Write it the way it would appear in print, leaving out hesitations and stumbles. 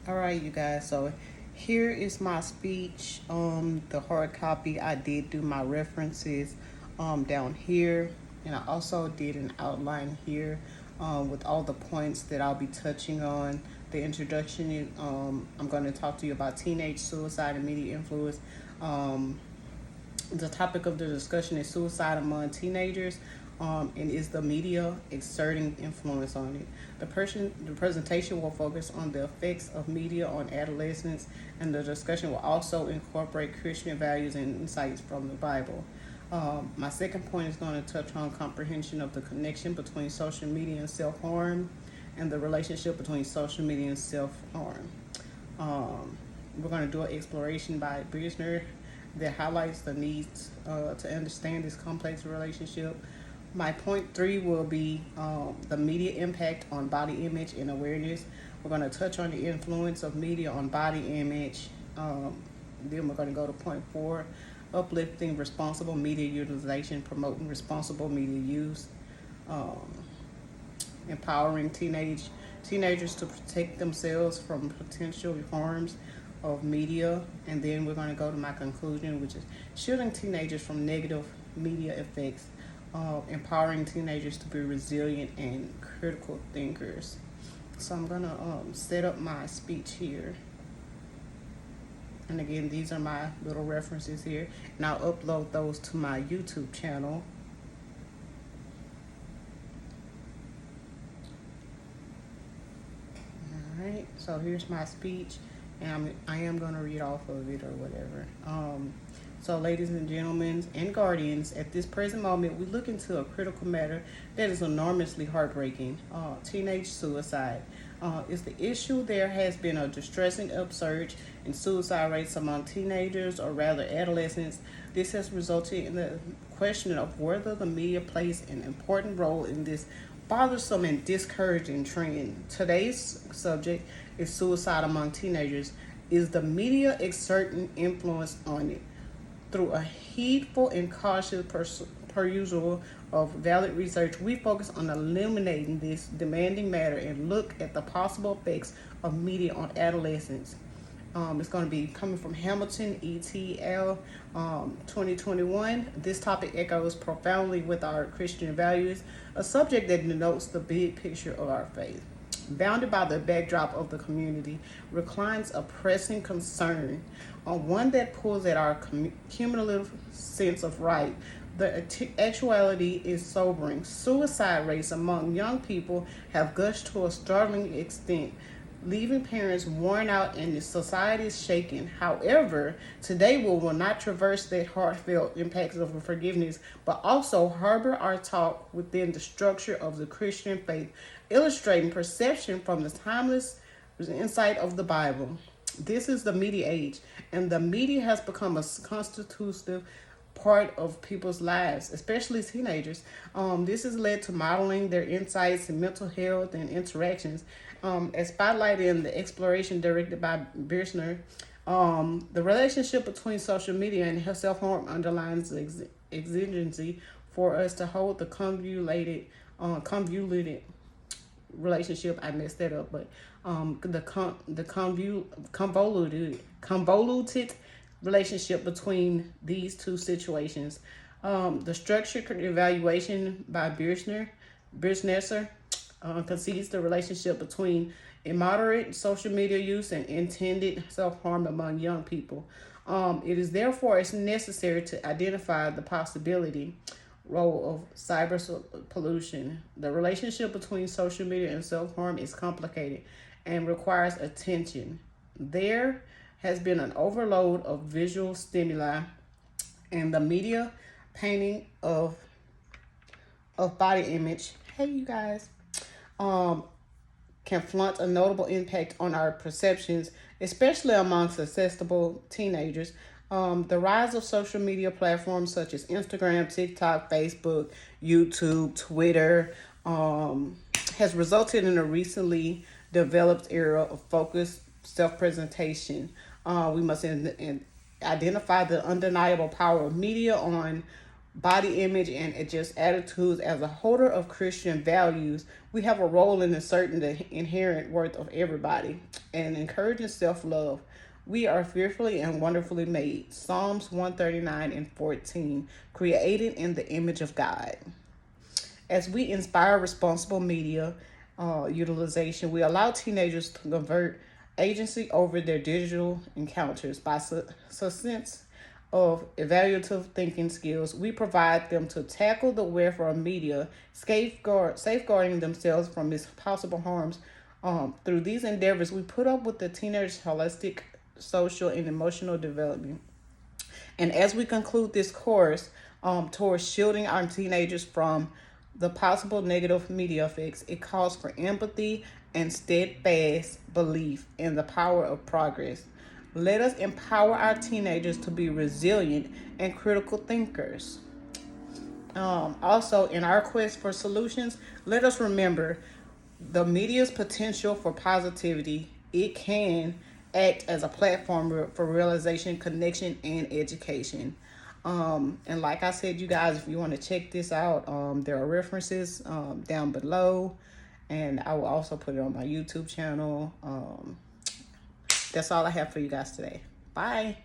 All right, you guys. So here is my speech. The hard copy. I did do my references down here, and I also did an outline here with all the points that I'll be touching on. The introduction. I'm going to talk to you about teenage suicide and media influence. Um, the topic of the discussion is suicide among teenagers, and is the media exerting influence on it. The presentation will focus on the effects of media on adolescents, and the discussion will also incorporate Christian values and insights from the Bible. My second point is going to touch on comprehension of the connection between social media and self harm, and the relationship between social media and self harm. We're going to do an exploration by Bisner that highlights the needs to understand this complex relationship. My point three will be the media impact on body image and awareness. We're going to touch on the influence of media on body image. Then we're going to go to point four, uplifting responsible media utilization, promoting responsible media use, um, empowering teenagers to protect themselves from potential harms of media. And then we're going to go to my conclusion, which is shielding teenagers from negative media effects, empowering teenagers to be resilient and critical thinkers. So I'm going to set up my speech here. And again, these are my little references here. And I'll upload those to my YouTube channel. All right, so here's my speech, and I am going to read off of it or whatever. So, ladies and gentlemen and guardians, at this present moment, we look into a critical matter that is enormously heartbreaking. Teenage suicide is the issue. There has been a distressing upsurge in suicide rates among teenagers, or rather adolescents. This has resulted in the question of whether the media plays an important role in this bothersome and discouraging trend. Today's subject is suicide among teenagers. Is the media exerting influence on it? Through a heedful and cautious perusal of valid research, we focus on eliminating this demanding matter and look at the possible effects of media on adolescents. It's going to be coming from Hamilton ETL 2021. This topic echoes profoundly with our Christian values, a subject that denotes the big picture of our faith. Bounded by the backdrop of the community, reclines a pressing concern, one that pulls at our cumulative sense of right. The actuality is sobering. Suicide rates among young people have gushed to a startling extent, leaving parents worn out and the society is shaken. However, today we will not traverse that heartfelt impacts of forgiveness, but also harbor our talk within the structure of the Christian faith, illustrating perception from the timeless insight of the Bible. This is the media age, and the media has become a constitutive part of people's lives, especially teenagers. This has led to modeling their insights in mental health and interactions. As spotlighted in the exploration directed by Birchner, the relationship between social media and self-harm underlines the exigency for us to hold the convoluted relationship. I messed that up, but the convoluted relationship between these two situations. The structured evaluation by Birchner concedes the relationship between immoderate social media use and intended self-harm among young people. It is therefore it's necessary to identify the possibility role of cyber pollution. The relationship between social media and self-harm is complicated and requires attention. There has been an overload of visual stimuli, and the media painting of body image, hey you guys, can flaunt a notable impact on our perceptions, especially among susceptible teenagers. The rise of social media platforms such as Instagram, TikTok, Facebook, YouTube, Twitter has resulted in a recently developed era of focused self-presentation. We must identify the undeniable power of media on body image and adjust attitudes. As a holder of Christian values, we have a role in asserting the inherent worth of everybody. and encouraging self-love. We are fearfully and wonderfully made. Psalms 139:14, created in the image of God. As we inspire responsible media utilization, we allow teenagers to convert agency over their digital encounters by sense of evaluative thinking skills. We provide them to tackle the warfare of media, safeguarding themselves from its possible harms. Through these endeavors, we put up with the teenager's holistic social and emotional development. And as we conclude this course towards shielding our teenagers from the possible negative media effects, it calls for empathy and steadfast belief in the power of progress. Let us empower our teenagers to be resilient and critical thinkers. Also, in our quest for solutions, let us remember the media's potential for positivity. It can act as a platform for realization, connection, and education. And like I said, you guys, if you want to check this out, there are references down below, and I will also put it on my YouTube channel. That's all I have for you guys today. Bye.